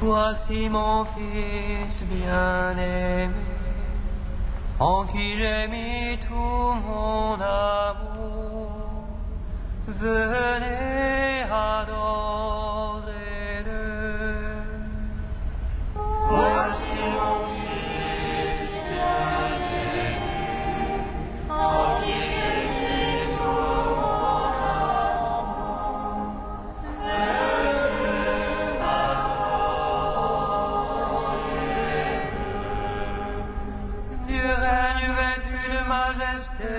Voici mon Fils bien-aimé, en qui j'ai mis tout mon amour. Venez adorer-le. Voici mon Fils bien-aimé, en qui j'ai mis tout mon amour. Venez adorer-le. Dieu règne vêtu de majesté,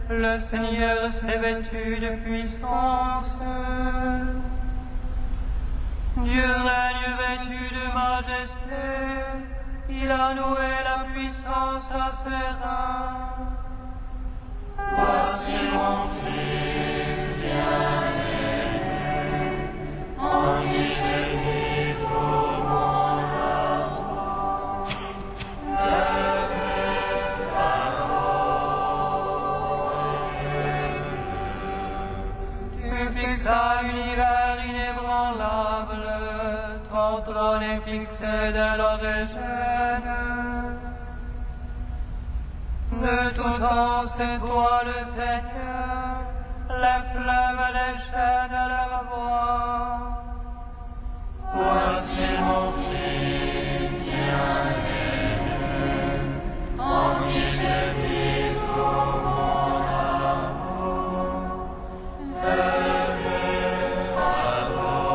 le Seigneur s'est vêtu de puissance. Dieu règne vêtu de majesté, il a noué la puissance à ses reins. Voici mon Fils bien-aimé, en qui j'ai mis tout mon amour. Venez adorer-le. Tu fixas l'univers inébranlable, ton trône est fixé de l'origine. De tout temps, c'est toi le Seigneur, les fleuves, les chaînes, leur voix. Voici mon Fils bien-aimé, en qui j'ai mis tout mon amour. Venez adorer-le.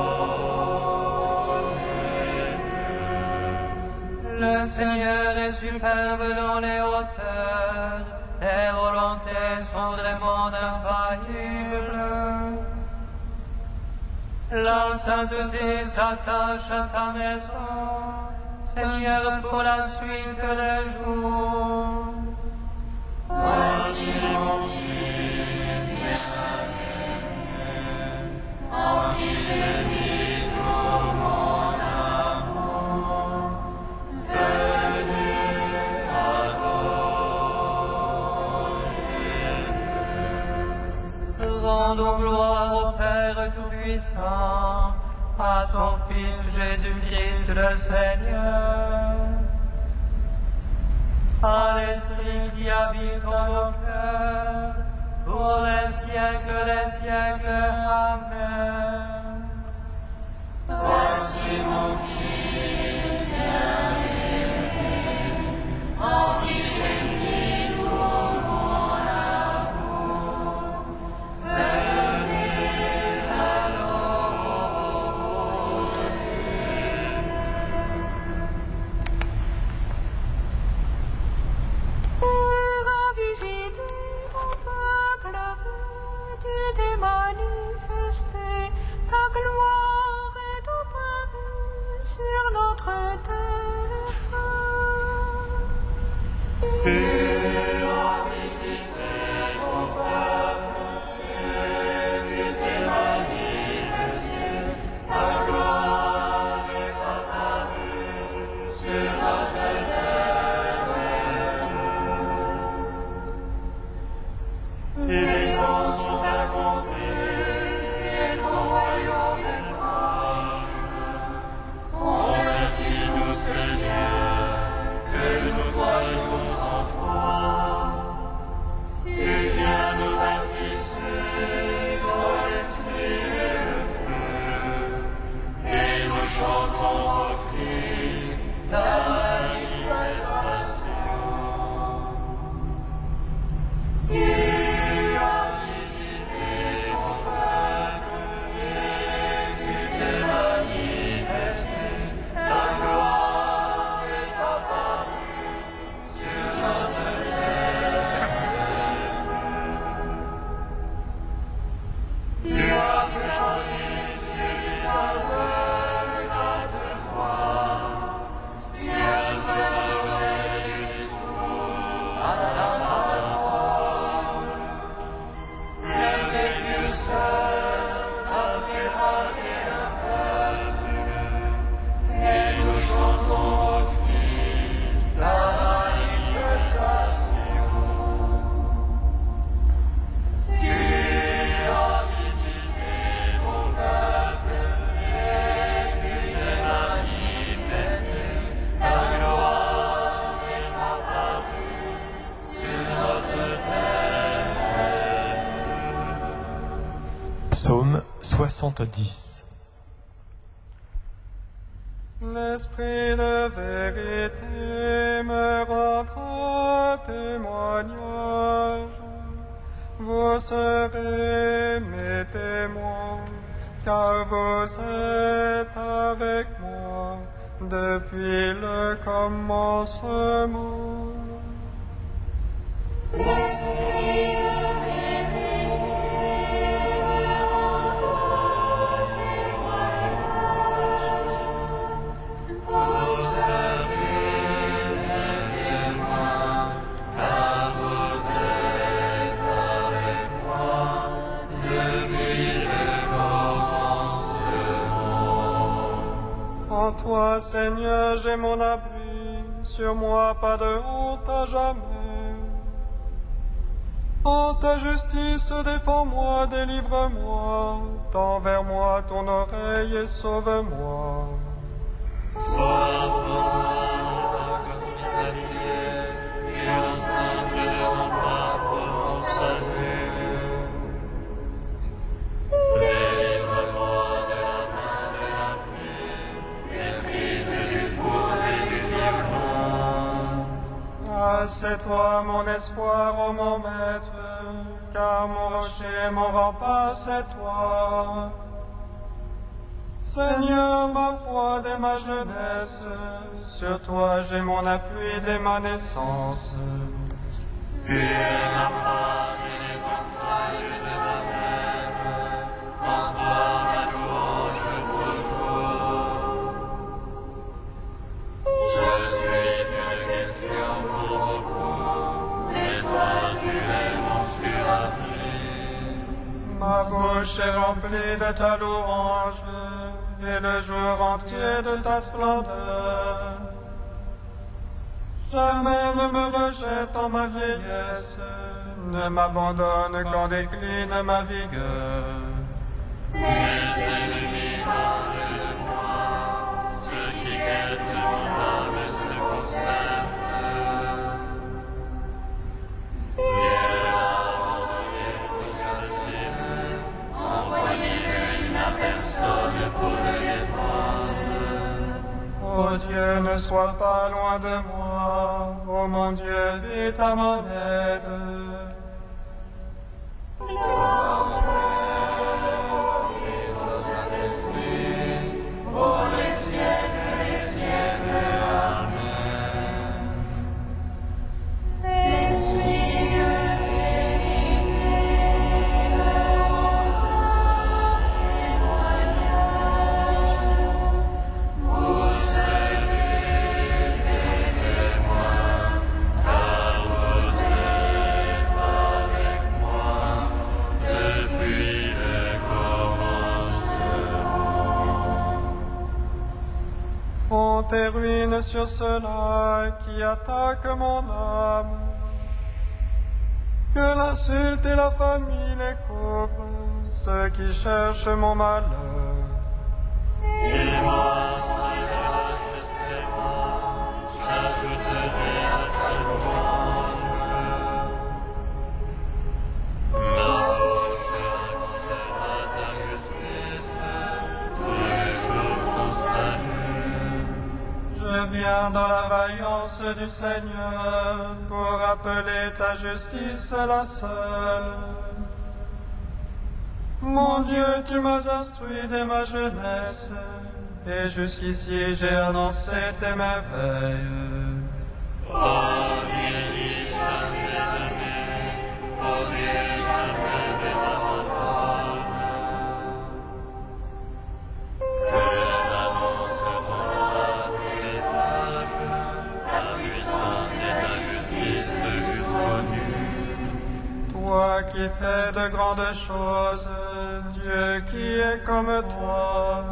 Le Seigneur est superbe dans les hauteurs, tes volontés sont vraiment infaillibles. La sainteté s'attache à ta maison, Seigneur, pour la suite des jours. Voici mon Fils bien-aimé, en qui j'ai mis tout mon amour. Venez adorer-le. Rendons gloire au Père Tout-Puissant, à son Fils Jésus-Christ le Seigneur, à l'Esprit qui habite en nos cœurs, pour les siècles des siècles. Amen. Voici mon Fils bien-aimé, en qui j'ai mis tout mon amour. Venez adorer-le. Pour en visiter mon peuple, tu t'es manifesté. Psaume 70. L'esprit de vérité me rendra témoignage. Vous serez mes témoins, car vous êtes avec moi depuis le commencement. L'esprit de vérité me rendra témoignage. Vous serez mes témoins, car vous êtes avec moi depuis le commencement. En toi, Seigneur, j'ai mon abri, sur moi pas de honte à jamais. En ta justice, défends-moi, délivre-moi, tends vers moi ton oreille et sauve-moi. Sois pour moi un hospitalier, et un centre de rempart pour mon salut. Délivre-moi de la main de la pluie, des prises du four et du violon. Ah, c'est toi mon espoir, ô mon maître, car mon rocher, mon rempart, c'est toi. Seigneur, ma foi dès ma jeunesse, sur toi j'ai mon appui dès ma naissance. Tu es ma part et les entrailles de ma mère, en toi ma louange toujours. Je suis une question pour beaucoup, mais toi tu es mon sûr abri. Ma bouche est remplie de ta louange, et le jour entier de ta splendeur. Jamais ne me rejette en ma vieillesse, ne m'abandonne quand décline ma vigueur. Mes ennemis parlent de moi, ceux qui guettent mon âme se concertent. Dieu a ordonné aux assassins, envoyez-le à personne pour le défendre. Ô Dieu, ne sois pas loin de moi, ô mon Dieu, vite à mon aide. Pour les siècles des siècles. Amen. L'esprit de vérité me rendra témoignage. Vous serez mes témoins, car vous êtes avec moi depuis le commencement. Honte et ruine sur ceux-là qui attaquent mon âme. Que l'insulte et la famille les couvrent, ceux qui cherchent mon malheur. Et moi, sans relâche espérant, j'ajouterai à ta louange. Ma bouche racontera ta justice, tous les jours ton salut. Je viens dans la vaillance du Seigneur pour rappeler ta justice la seule. Mon Dieu, tu m'as instruit dès ma jeunesse, et jusqu'ici j'ai annoncé tes merveilles. Oh, Dieu, chargé de mai, oh Dieu, jamais de m'abandonne. Que j'annonce ton œuvre pour les âges, ta puissance et ta justice jusqu'aux nues. Toi qui fais de grandes choses, Dieu qui est comme toi.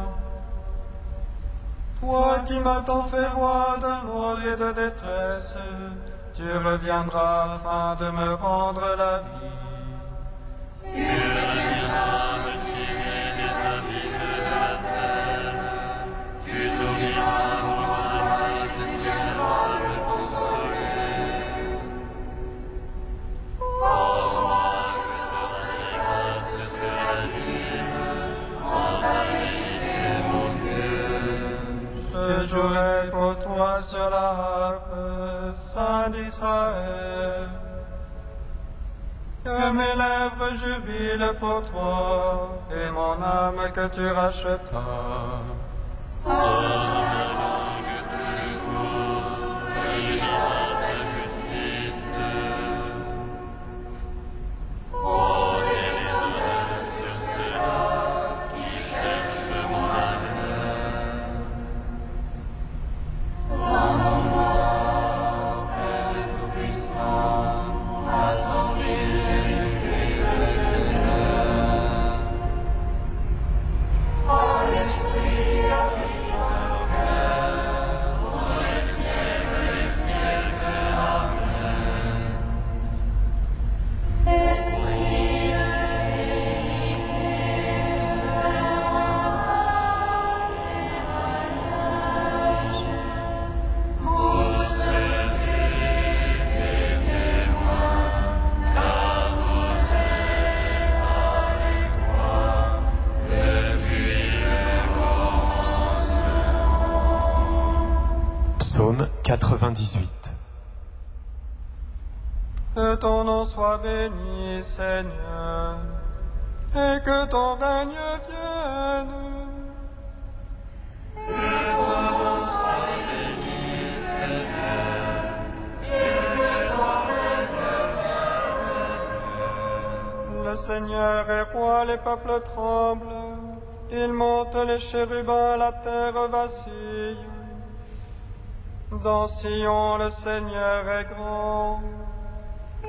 Toi qui m'as tant fait voir de maux et de détresse, tu reviendras afin de me rendre la vie. Tu reviendras me tirer des abîmes de la terre, tu t'oublieras mon ouvrage, tu viendras me consoler. Oh, moi, je te rendrai grâce sur la vie. Saint d'Israël. Que mes lèvres jubilent pour toi, et mon âme que tu rachetas. Psaume 98. Que ton nom soit béni, Seigneur, et que ton règne vienne. Que ton nom soit béni, Seigneur, et que ton règne vienne. Le Seigneur est roi, les peuples tremblent. Il monte les chérubins, la terre vacille. Dans Sion, le Seigneur est grand.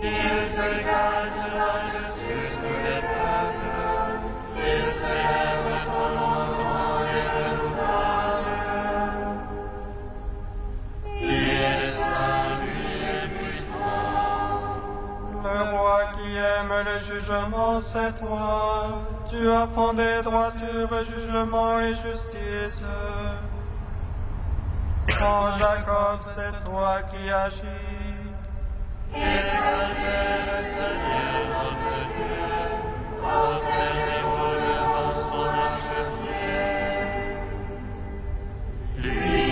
Il s'exalte là-dessus tous les peuples. Il célèbre ton nom grand et redoutable. Il est saint, lui est puissant. Le roi qui aime le jugement, c'est toi. Tu as fondé droiture, jugement et justice. En Jacob, c'est toi qui agis. Exaltez le Seigneur notre Dieu, prosternez-vous devant son marchepied. Lui,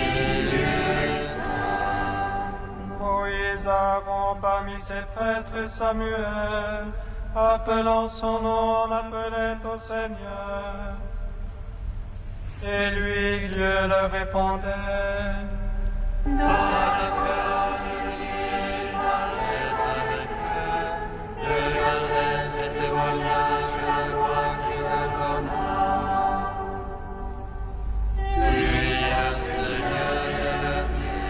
Dieu est saint. Moïse, Aaron parmi ses prêtres et Samuel, appelant son nom, en appelait au Seigneur. Et lui, Dieu leur répondait. Dans le cœur de lui, parlait avec eux, regardez ces témoignages et la loi qu'il leur donna. Lui, le Seigneur est le Dieu.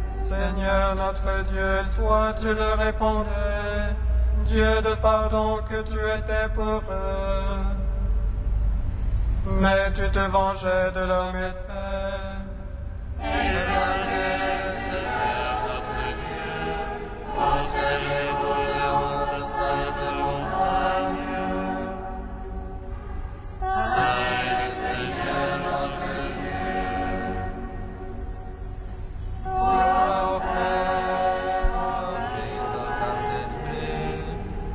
Seigneur notre Dieu, toi tu leur répondais, Dieu de pardon que tu étais pour eux. Mais tu te vengeais de leurs méfaits. Exaltez le Seigneur notre Dieu, prosternez-vous devant sa sainte montagne. Saint est le Seigneur notre Dieu. Gloire au Père, au Fils, au Saint-Esprit,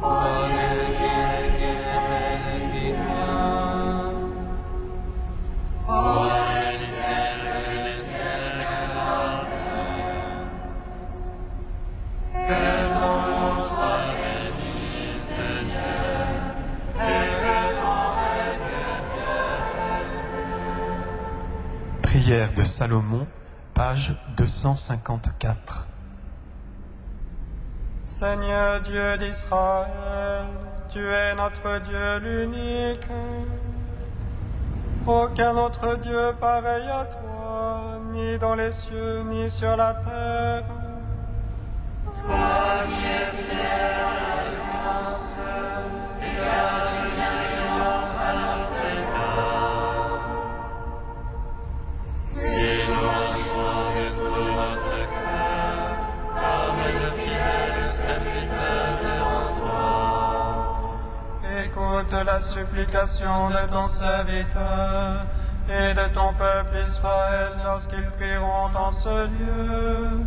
comme il est, qui est, et qui vient. Oh, les ciels, Amen. Que ton nom soit béni, Seigneur, et que ton règne vienne. Prière de Salomon, page 254. Seigneur Dieu d'Israël, tu es notre Dieu l'unique. Aucun autre Dieu pareil à toi, ni dans les cieux, ni sur la terre. Toi qui es fier à l'alliance et garde une alliance à notre égard. Si nous marchons de tout notre cœur, comme de fidèles serviteurs devant toi. Écoute la supplication de ton serviteur et de ton peuple Israël lorsqu'ils prieront en ce lieu.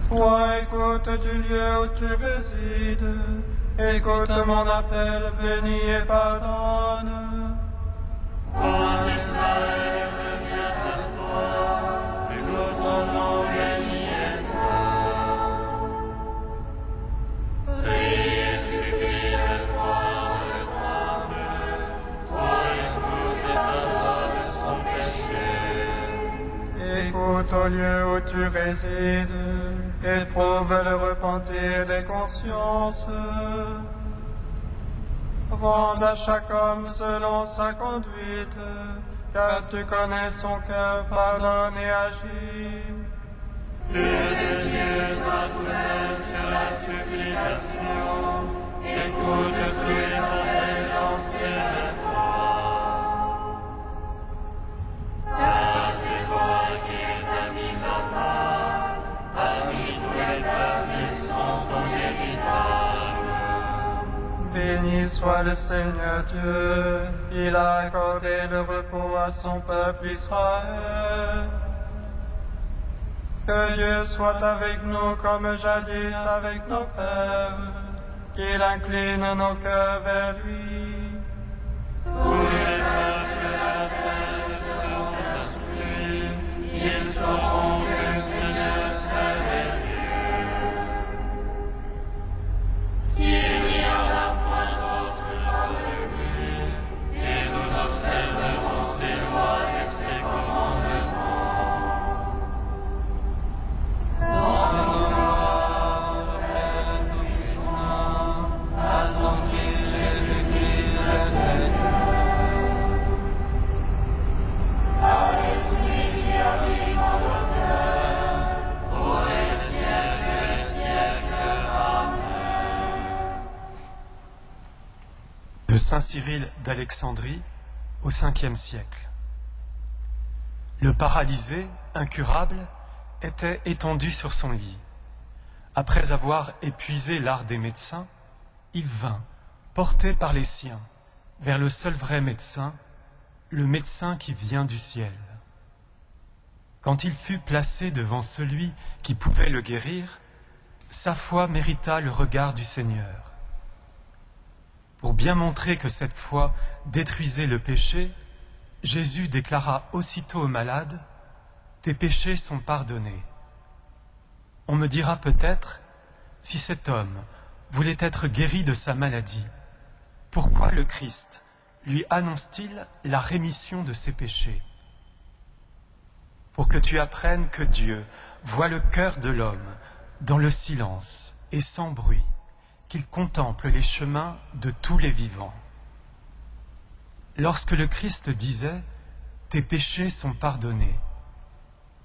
Toi, écoute du lieu où tu résides, écoute mon appel, bénis et pardonne. Quand Israël revient à toi, écoute ton nom tu résides, éprouve le repentir des consciences. Rends à chaque homme selon sa conduite, car tu connais son cœur, pardonne et agis. Que tes yeux soient ouverts sur la supplication, écoute tous les appels lancés vers toi. Car c'est toi qui es ta mise à part, parmi tous les peuples ils sont ton héritage. Béni soit le Seigneur Dieu, il a accordé le repos à son peuple Israël. Que Dieu soit avec nous comme jadis avec nos pères, qu'il incline nos cœurs vers lui. Tous les peuples de la terre seront instruits, ils sauront que le Seigneur seul est Dieu. Il n'y aura point d'autre comme lui, et nous observerons ses lois et ses commandements. De Saint Cyril d'Alexandrie au 5e siècle. Le paralysé, incurable, était étendu sur son lit. Après avoir épuisé l'art des médecins, il vint, porté par les siens, vers le seul vrai médecin, le médecin qui vient du ciel. Quand il fut placé devant celui qui pouvait le guérir, sa foi mérita le regard du Seigneur. Pour bien montrer que cette foi détruisait le péché, Jésus déclara aussitôt au malade, « Tes péchés sont pardonnés ». On me dira peut-être, si cet homme voulait être guéri de sa maladie, pourquoi le Christ lui annonce-t-il la rémission de ses péchés? Pour que tu apprennes que Dieu voit le cœur de l'homme dans le silence et sans bruit, qu'il contemple les chemins de tous les vivants. Lorsque le Christ disait « Tes péchés sont pardonnés »,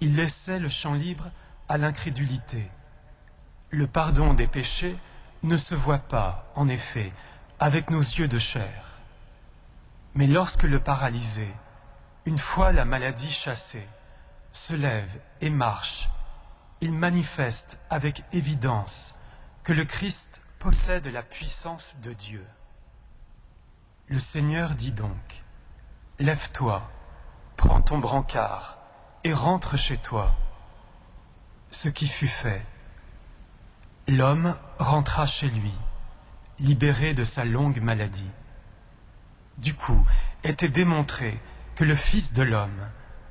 il laissait le champ libre à l'incrédulité. Le pardon des péchés ne se voit pas, en effet, avec nos yeux de chair. Mais lorsque le paralysé, une fois la maladie chassée, se lève et marche, il manifeste avec évidence que le Christ possède la puissance de Dieu. Le Seigneur dit donc, « Lève-toi, prends ton brancard et rentre chez toi. » Ce qui fut fait. L'homme rentra chez lui, libéré de sa longue maladie. Du coup, était démontré que le Fils de l'homme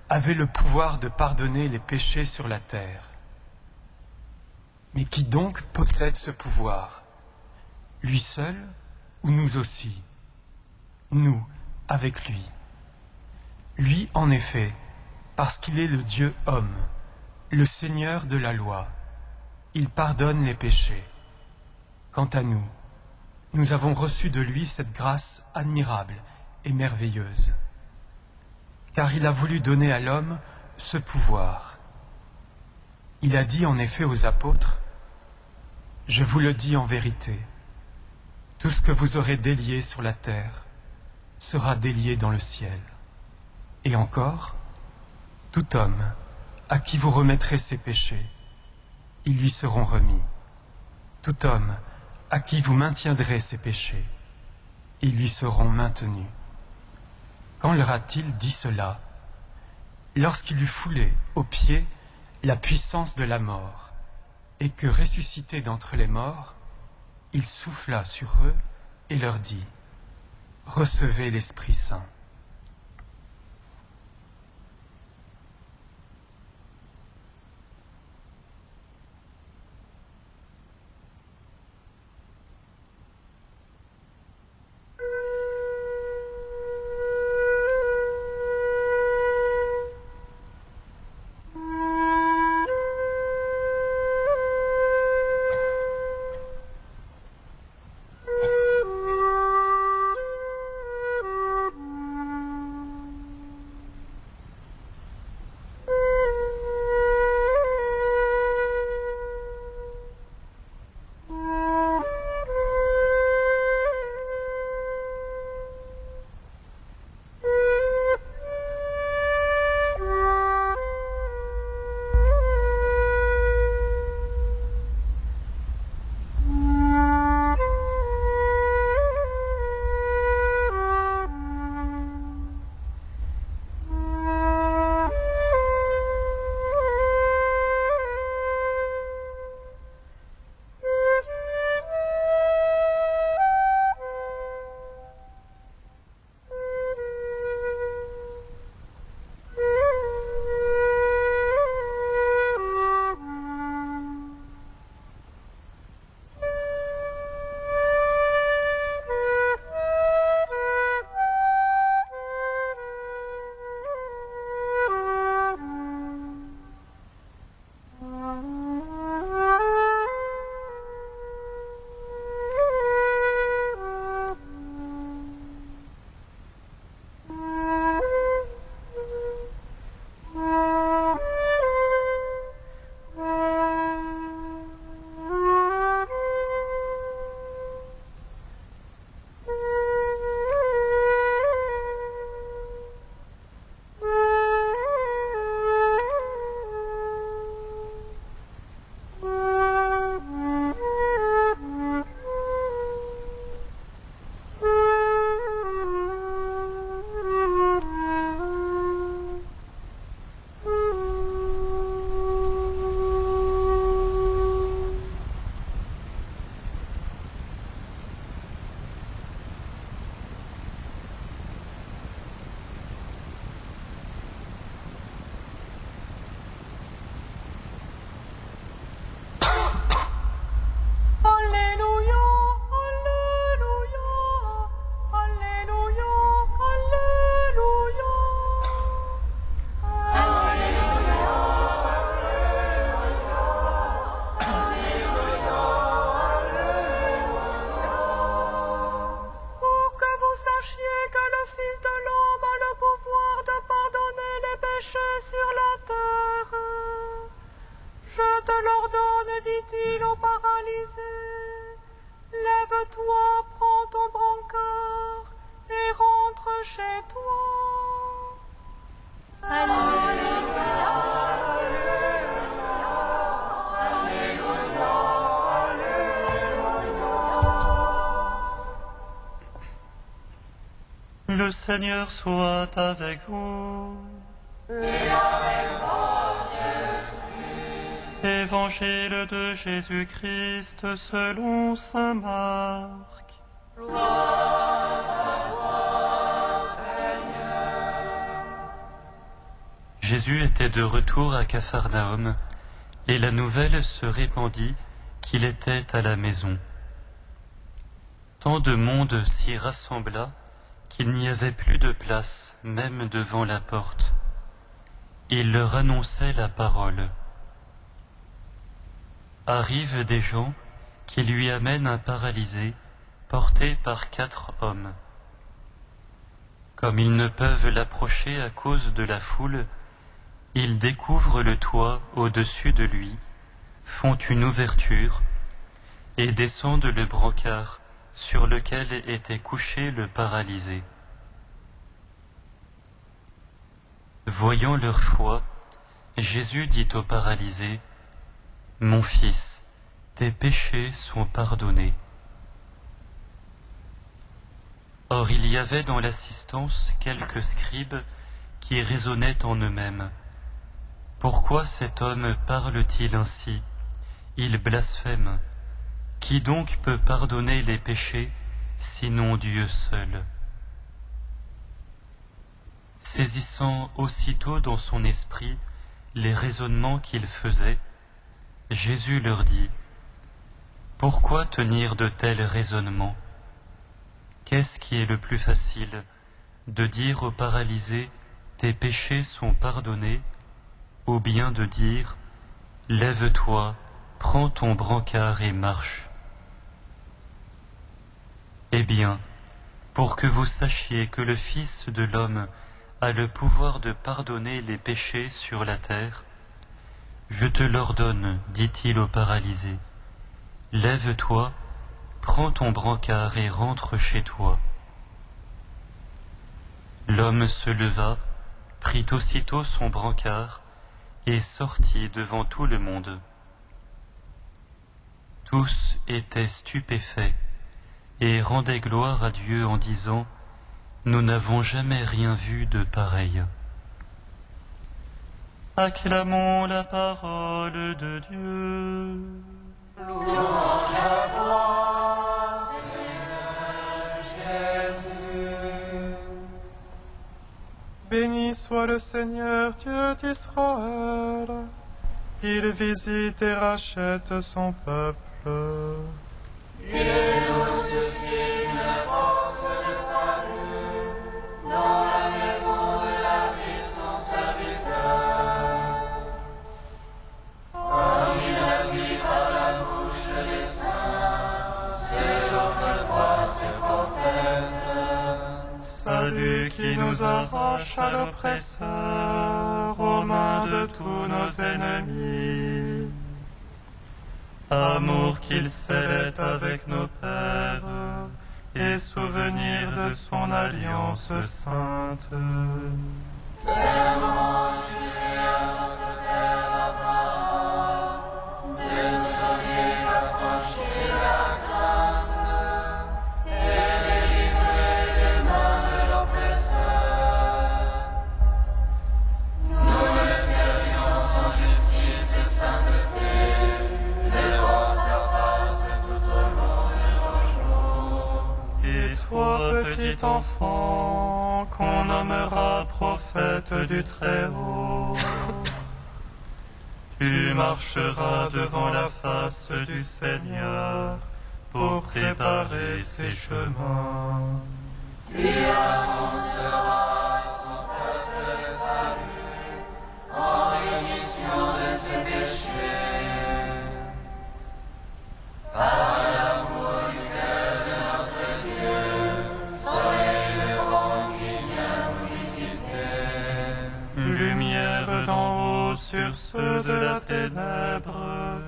avait le pouvoir de pardonner les péchés sur la terre. Mais qui donc possède ce pouvoir? Lui seul ou nous aussi? Nous, avec lui. Lui, en effet, parce qu'il est le Dieu homme, le Seigneur de la loi, il pardonne les péchés. Quant à nous, nous avons reçu de lui cette grâce admirable et merveilleuse. Car il a voulu donner à l'homme ce pouvoir. Il a dit en effet aux apôtres, « Je vous le dis en vérité, tout ce que vous aurez délié sur la terre sera délié dans le ciel. Et encore, tout homme à qui vous remettrez ses péchés, ils lui seront remis. Tout homme à qui vous maintiendrez ses péchés, ils lui seront maintenus. » Quand leur a-t-il dit cela? Lorsqu'il eut foulé aux pieds la puissance de la mort, et que ressuscité d'entre les morts, il souffla sur eux et leur dit, « Recevez l'Esprit Saint. » dit-il au paralysé, lève-toi, prends ton brancard et rentre chez toi. Le Seigneur soit avec vous. Et avec votre esprit. Évangile de Jésus-Christ selon saint Marc. Gloire à toi, Seigneur. Jésus était de retour à Capharnaüm, et la nouvelle se répandit qu'il était à la maison. Tant de monde s'y rassembla qu'il n'y avait plus de place, même devant la porte. Il leur annonçait la parole. Arrivent des gens qui lui amènent un paralysé porté par 4 hommes. Comme ils ne peuvent l'approcher à cause de la foule, ils découvrent le toit au-dessus de lui, font une ouverture et descendent le brancard sur lequel était couché le paralysé. Voyant leur foi, Jésus dit au paralysé, « Mon fils, tes péchés sont pardonnés. » Or il y avait dans l'assistance quelques scribes qui raisonnaient en eux-mêmes. « Pourquoi cet homme parle-t-il ainsi? Il blasphème. Qui donc peut pardonner les péchés, sinon Dieu seul ?» Saisissant aussitôt dans son esprit les raisonnements qu'il faisait, Jésus leur dit, « Pourquoi tenir de tels raisonnements? Qu'est-ce qui est le plus facile, de dire au paralysé, « Tes péchés sont pardonnés », ou bien de dire, « Lève-toi, prends ton brancard et marche ». Eh bien, pour que vous sachiez que le Fils de l'homme a le pouvoir de pardonner les péchés sur la terre, je te l'ordonne, dit-il au paralysé, lève-toi, prends ton brancard et rentre chez toi. L'homme se leva, prit aussitôt son brancard et sortit devant tout le monde. Tous étaient stupéfaits et rendaient gloire à Dieu en disant, nous n'avons jamais rien vu de pareil. Acclamons la parole de Dieu. Louange à toi, Seigneur Jésus. Béni soit le Seigneur Dieu d'Israël. Il visite et rachète son peuple. Il nous suscite une force de salut dans la maison de la vie de son serviteur. Comme il a dit par la bouche des saints, c'est d'autrefois ses prophètes. Salut qui nous arrache à l'oppresseur, aux mains de tous nos ennemis. Amour qu'il scellait avec nos pères, et souvenir de son alliance sainte. Serment juré à notre Père Abraham, de nous donner l'affranchie la crainte, et délivrer des mains de l'oppresseur. Nous le servions en justice et sainteté, devant sa face tout au long de nos jours. Et toi, petit enfant, qu'on nommera prophète du Très-Haut, tu marcheras devant la face du Seigneur pour préparer ses chemins. Tu annonceras à son peuple le salut, en rémission de ses péchés. Par l'amour du cœur de notre Dieu, soleil levant qui vient nous visiter. Lumière d'en haut sur ceux de la ténèbre,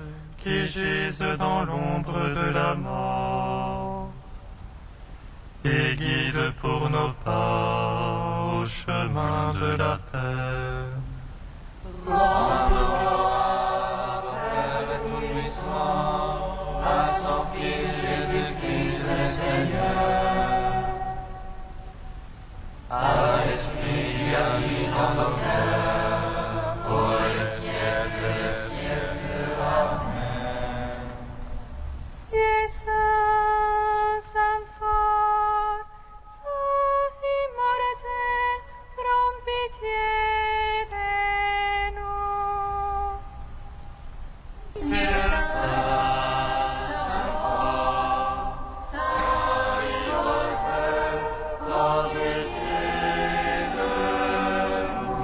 qui gisent dans l'ombre de la mort, et guide pour nos pas au chemin de la paix. Rends gloire, Père Tout-Puissant, à son Fils Jésus-Christ le Seigneur, à l'Esprit qui habite dans nos cœurs, pour les siècles des siècles. Amen. Dieu saint, saint fort, saint immortel, prends pitié de nous. Dieu saint, saint fort, saint immortel, prends pitié de nous.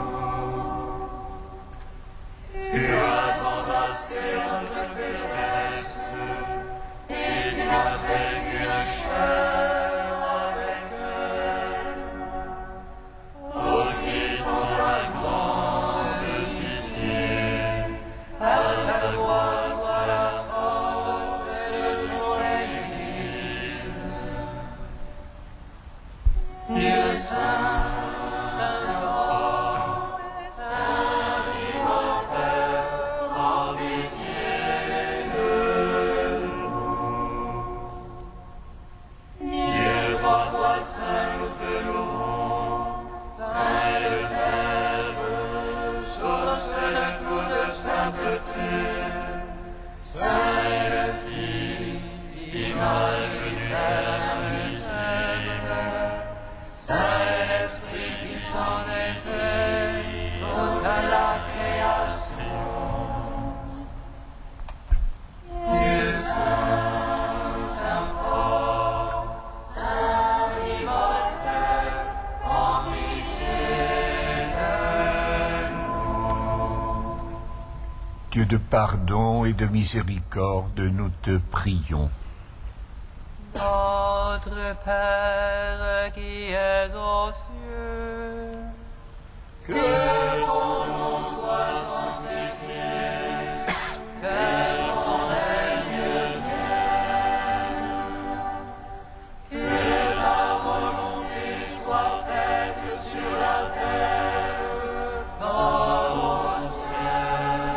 Tu as embrassé notre faiblesse, et tu n'as fait qu'une chair avec elle. Ô Christ, pour ta grande pitié, à ta gloire soit la force de ton Église. Dieu saint, saint fort, saint immortel, prends pitié de nous. Dieu, trois fois saint, nous te louons, saint est le Verbe, source de toute sainteté, saint est le Fils, image du Père invisible, saint est l'Esprit qui s'en effet toute la création. Dieu saint, saint fort, saint immortel, prends pitié de nous. Dieu de pardon et de miséricorde, nous te prions. Notre Père qui es aux cieux, Que ton nom soit sanctifié, que ton règne vienne, que ta volonté soit faite sur la terre comme au ciel.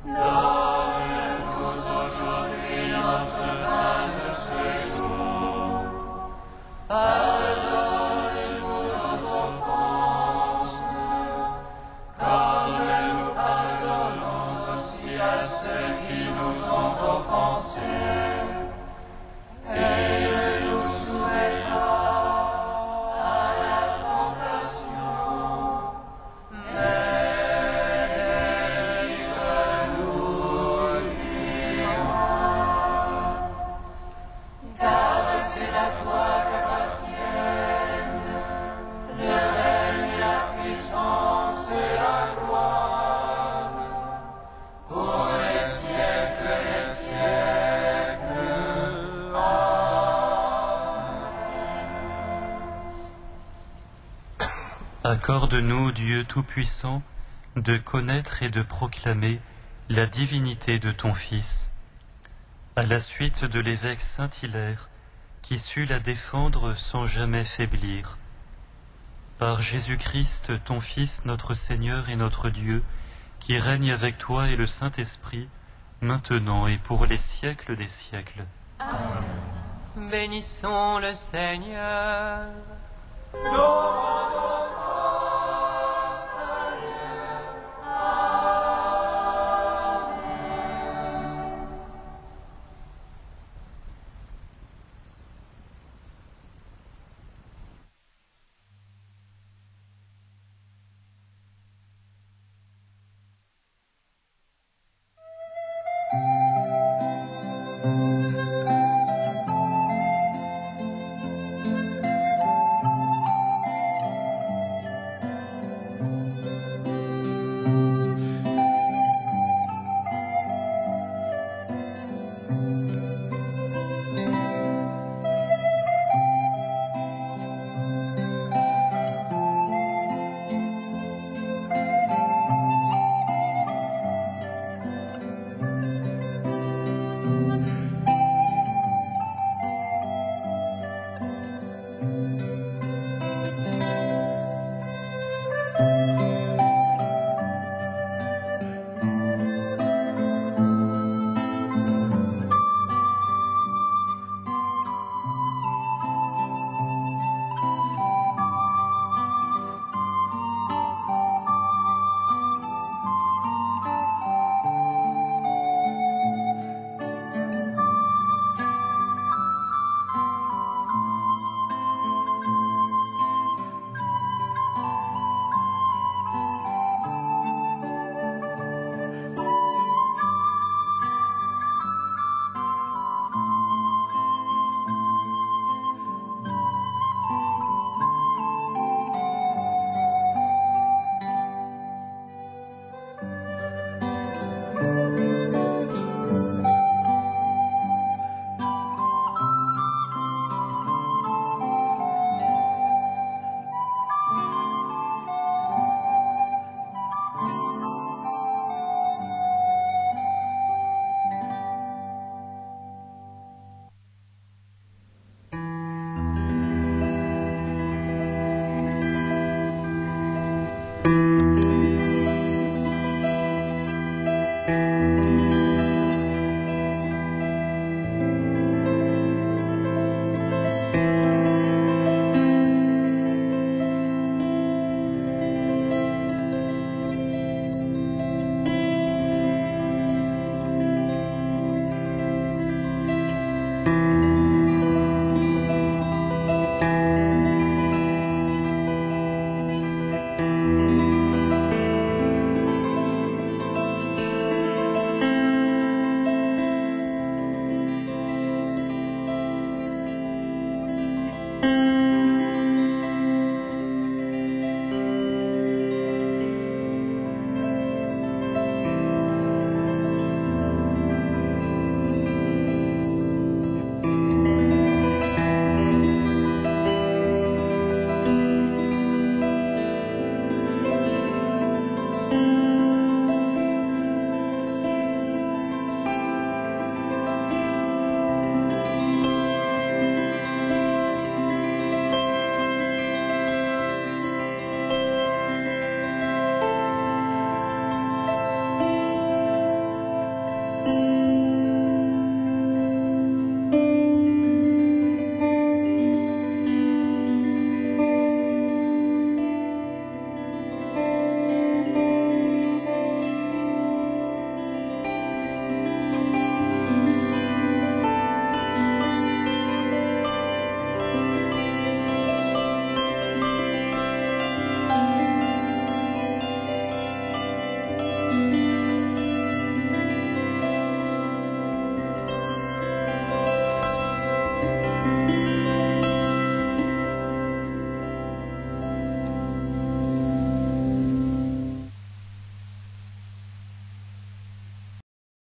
Donne-nous aujourd'hui notre pain de ce jour. Pardonne-nous nos offenses, comme nous pardonnons aussi à ceux qui nous ont offensés. Et ne nous soumets pas à la tentation, mais délivre-nous du mal. Car c'est à toi qu'appartiennent le règne, la puissance et la gloire, pour les siècles des siècles. Accorde-nous, Dieu Tout-Puissant, de connaître et de proclamer la divinité de ton Fils, à la suite de l'évêque Saint-Hilaire, qui sut la défendre sans jamais faiblir. Par Jésus-Christ, ton Fils, notre Seigneur et notre Dieu, qui règne avec toi et le Saint-Esprit, maintenant et pour les siècles des siècles. bénissons le Seigneur.